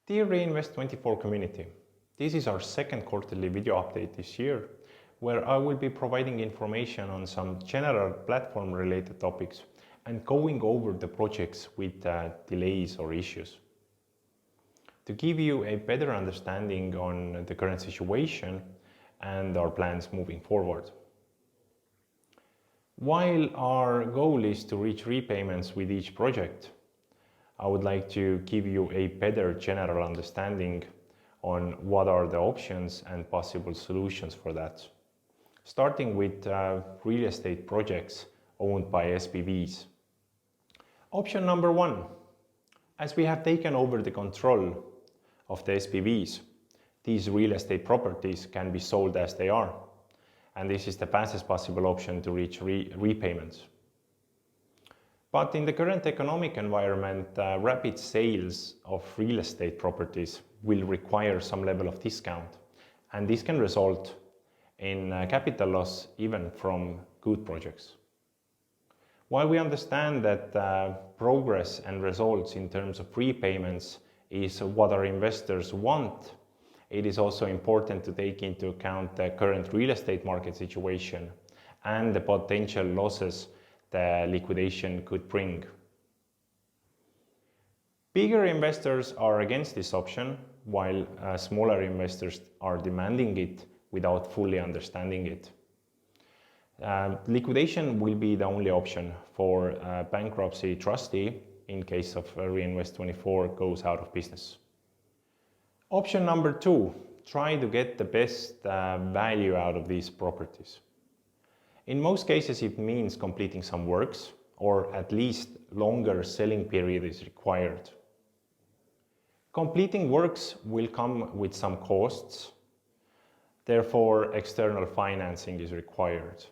Dear Reinvest24 community, this is our second quarterly video update this year, where I will be providing information on some general platform related topics and going over the projects with delays or issues. To give you a better understanding on the current situation and our plans moving forward. While our goal is to reach repayments with each project, I would like to give you a better general understanding on what are the options and possible solutions for that. Starting with real estate projects owned by SPVs. Option number one, as we have taken over the control of the SPVs, these real estate properties can be sold as they are, and this is the fastest possible option to reach repayments. But in the current economic environment, rapid sales of real estate properties will require some level of discount, and this can result in capital loss even from good projects. While we understand that progress and results in terms of repayments is what our investors want, it is also important to take into account the current real estate market situation and the potential losses the liquidation could bring. Bigger investors are against this option, while smaller investors are demanding it without fully understanding it. Liquidation will be the only option for a bankruptcy trustee in case of Reinvest24 goes out of business. Option number two, try to get the best value out of these properties. In most cases, it means completing some works, or at least longer selling period is required. Completing works will come with some costs, therefore external financing is required.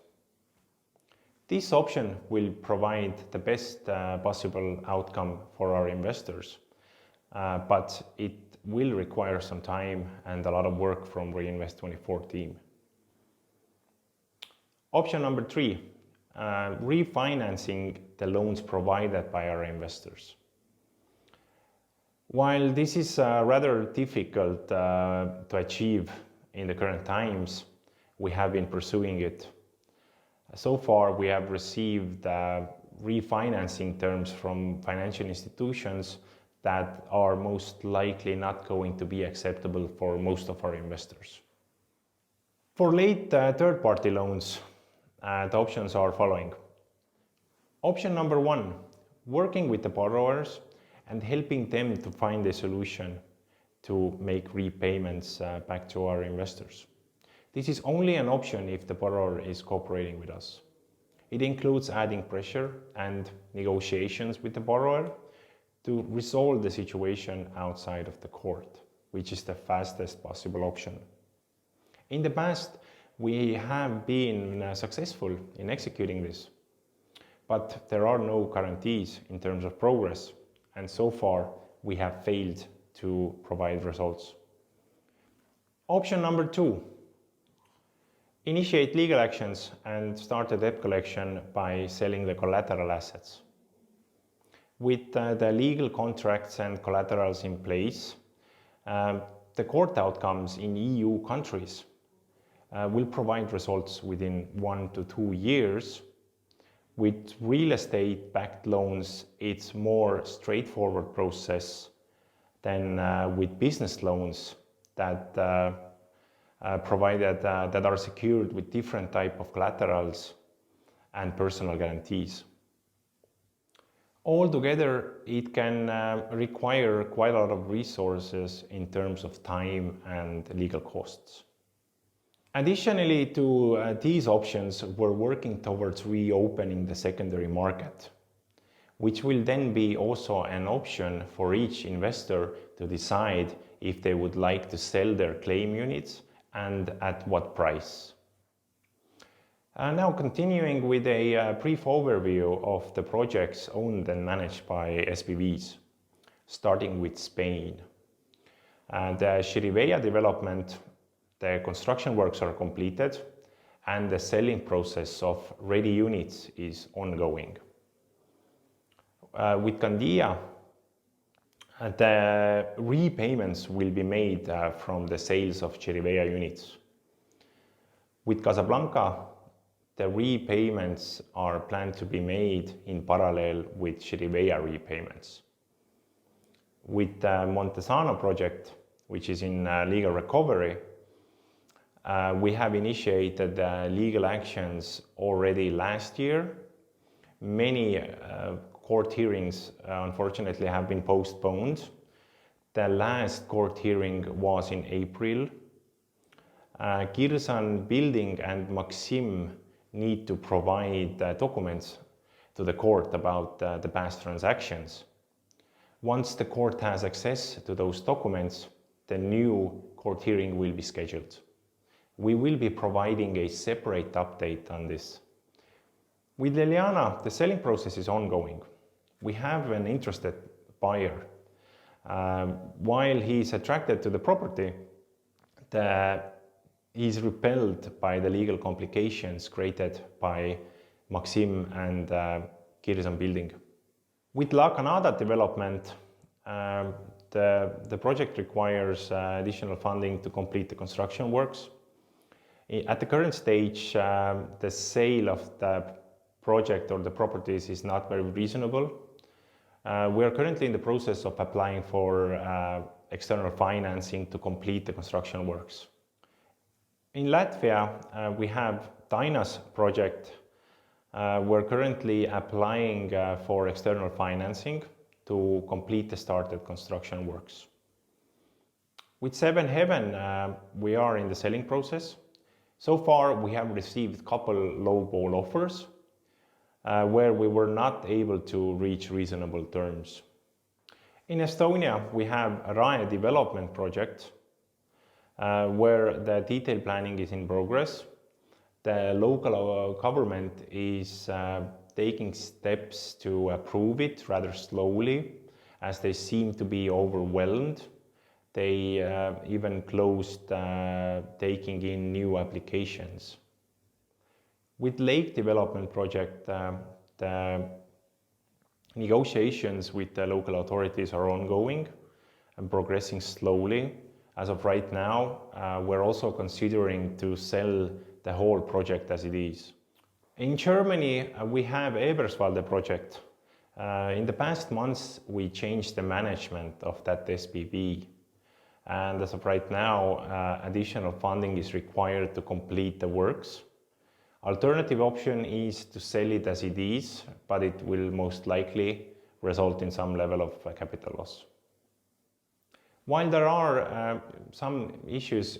This option will provide the best possible outcome for our investors, but it will require some time and a lot of work from Reinvest24 team. Option number three, refinancing the loans provided by our investors. While this is rather difficult to achieve in the current times, we have been pursuing it. So far, we have received refinancing terms from financial institutions that are most likely not going to be acceptable for most of our investors. For late third-party loans, the options are following. Option number one, working with the borrowers and helping them to find a solution to make repayments back to our investors. This is only an option if the borrower is cooperating with us. It includes adding pressure and negotiations with the borrower to resolve the situation outside of the court, which is the fastest possible option. In the past, we have been successful in executing this, but there are no guarantees in terms of progress, and so far we have failed to provide results. Option number two, initiate legal actions and start a debt collection by selling the collateral assets. With the legal contracts and collaterals in place, the court outcomes in EU countries will provide results within 1 to 2 years. With real estate backed loans, it's more straightforward process than with business loans that that are secured with different type of collaterals and personal guarantees. Altogether, it can require quite a lot of resources in terms of time and legal costs. Additionally to these options, we're working towards reopening the secondary market, which will then be also an option for each investor to decide if they would like to sell their claim units and at what price. Now continuing with a brief overview of the projects owned and managed by SPVs, starting with Spain. The Xirivella development, the construction works are completed and the selling process of ready units is ongoing. With Gandia, The repayments will be made from the sales of Xirivella units. With Casablanca, the repayments are planned to be made in parallel with Xirivella repayments. With the Montesano project, which is in legal recovery, we have initiated legal actions already last year. Many court hearings, unfortunately, have been postponed. The last court hearing was in April. Kirsan Building and Maxim need to provide documents to the court about the past transactions. Once the court has access to those documents, the new court hearing will be scheduled. We will be providing a separate update on this. With Liliana, the selling process is ongoing. We have an interested buyer. While he is attracted to the property, he is repelled by the legal complications created by Maxim and Kirsan Building. With La Cañada development, the project requires additional funding to complete the construction works. At the current stage, the sale of the project or the properties is not very reasonable. We are currently in the process of applying for external financing to complete the construction works. In Latvia, we have Tainas project. We're currently applying for external financing to complete the started construction works. With Seven Heaven, we are in the selling process. So far, we have received a couple lowball offers where we were not able to reach reasonable terms. In Estonia, we have a Rae development project where the detailed planning is in progress. The local government is taking steps to approve it rather slowly, as they seem to be overwhelmed. They even closed taking in new applications. With Lake development project, the negotiations with the local authorities are ongoing and progressing slowly. As of right now, we're also considering to sell the whole project as it is. In Germany, we have Eberswalde project. In the past months, we changed the management of that SPV. And as of right now, additional funding is required to complete the works. Alternative option is to sell it as it is, but it will most likely result in some level of capital loss. While there are some issues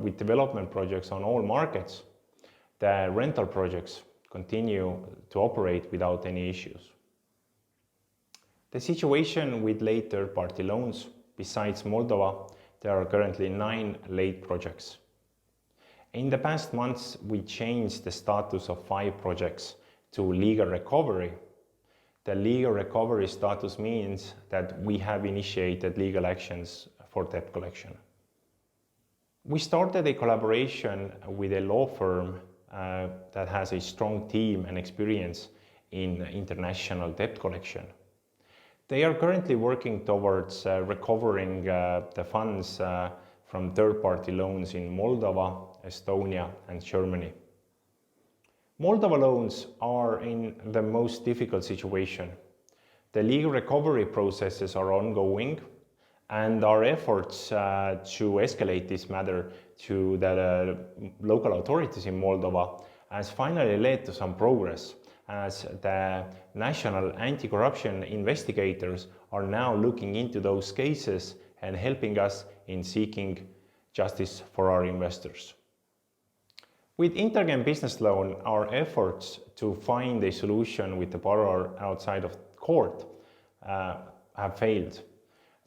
with development projects on all markets, the rental projects continue to operate without any issues. The situation with late third-party loans, besides Moldova, there are currently 9 late projects. In the past months, we changed the status of 5 projects to legal recovery. The legal recovery status means that we have initiated legal actions for debt collection. We started a collaboration with a law firm that has a strong team and experience in international debt collection. They are currently working towards recovering the funds from third-party loans in Moldova, Estonia and Germany. Moldova loans are in the most difficult situation. The legal recovery processes are ongoing, and our efforts to escalate this matter to the local authorities in Moldova has finally led to some progress, as the national anti-corruption investigators are now looking into those cases and helping us in seeking justice for our investors. With Interchem Business loan, our efforts to find a solution with the borrower outside of court have failed.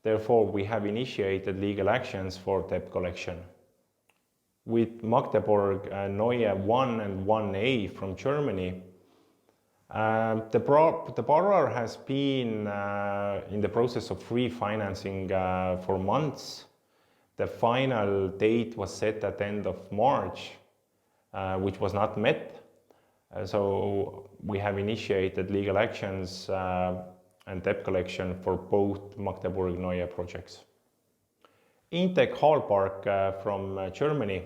Therefore, we have initiated legal actions for debt collection. With Magdeburg, Neue 1 and 1A from Germany, the borrower has been in the process of refinancing for months. The final date was set at the end of March, which was not met. So we have initiated legal actions and debt collection for both Magdeburg Neue projects. Intec Hallpark from Germany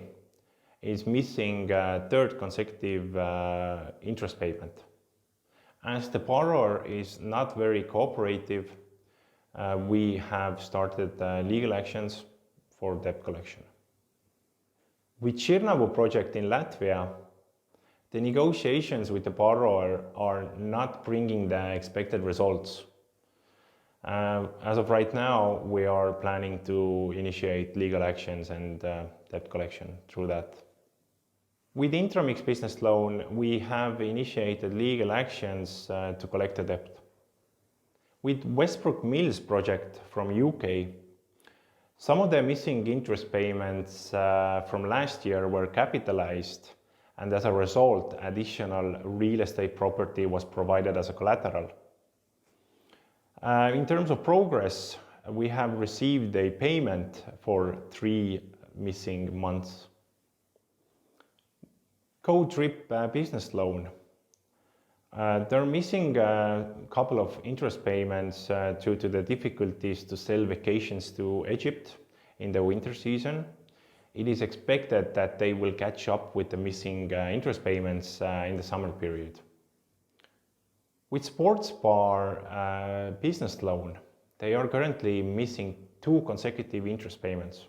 is missing third consecutive interest payment. As the borrower is not very cooperative, we have started legal actions for debt collection. With Dzirnavu project in Latvia, the negotiations with the borrower are not bringing the expected results. As of right now, we are planning to initiate legal actions and debt collection through that. With Intermix business loan, we have initiated legal actions to collect the debt. With Westbrook Mills project from UK, some of the missing interest payments from last year were capitalized, and as a result, additional real estate property was provided as a collateral. In terms of progress, we have received a payment for 3 missing months. GoTrip business loan. They're missing a couple of interest payments due to the difficulties to sell vacations to Egypt in the winter season. It is expected that they will catch up with the missing interest payments in the summer period. With Sportsbar business loan, they are currently missing 2 consecutive interest payments.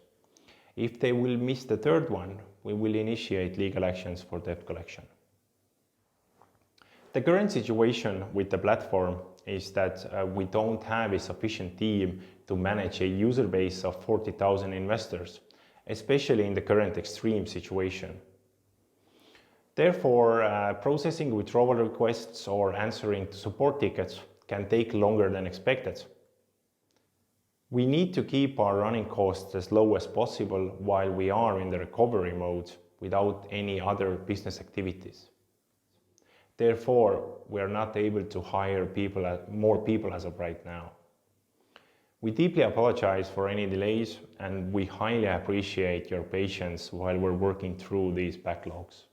If they will miss the third one, we will initiate legal actions for debt collection. The current situation with the platform is that we don't have a sufficient team to manage a user base of 40,000 investors, especially in the current extreme situation. Therefore, processing withdrawal requests or answering to support tickets can take longer than expected. We need to keep our running costs as low as possible while we are in the recovery mode without any other business activities. Therefore, we are not able to hire more people as of right now. We deeply apologize for any delays, and we highly appreciate your patience while we're working through these backlogs.